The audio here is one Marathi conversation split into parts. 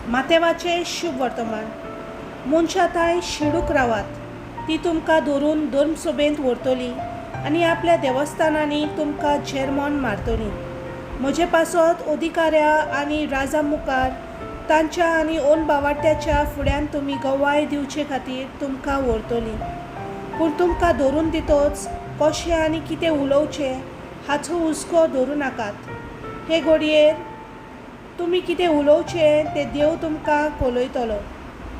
मातेवाचे शुभ वर्तमान. मनशां थंय शिडूक रावात, ती तुमकां धरून धर्मसभेंत व्हरतली आनी आपल्या देवस्थानांनी तुमकां झेरमोन मारतली. म्हजे पासत अधिकाऱ्या आनी राजा मुखार तांच्या आनी ओन भावार्थ्याच्या फुड्यान तुमी गवाय दिवचे खातीर तुमकां व्हरतली. पूण तुमकां धरून दितोच कशें आनी कितें उलोवचें हाचो हुस्को धरूं नाकात. हे घडयेर तुमी कितें उलोवचें तें देव तुमकां कळयतलो.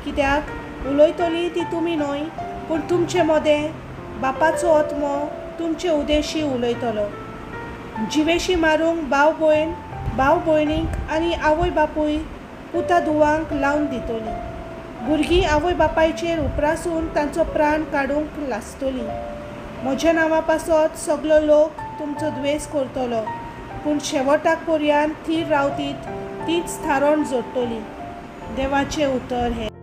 कित्याक उलयतली ती तुमी न्हय, पूण तुमचें मोदें बापाचो आत्मो तुमचे उदेशी उलयतलो. जिवेशी मारूंक भाव भयणीक आनी आवय बापूय पुता धुवांक लावन दितली. भुरगीं आवय बापायचेर उपरासून तांचो प्राण काडूंक लासतली. म्हज्या नांवा पासत सगलो लोक तुमचो द्वेस करतलो, पूण शेवटाक पर्यंत थीर रावतीत तीच थारोन जोडटली. देवाचें उतर हें.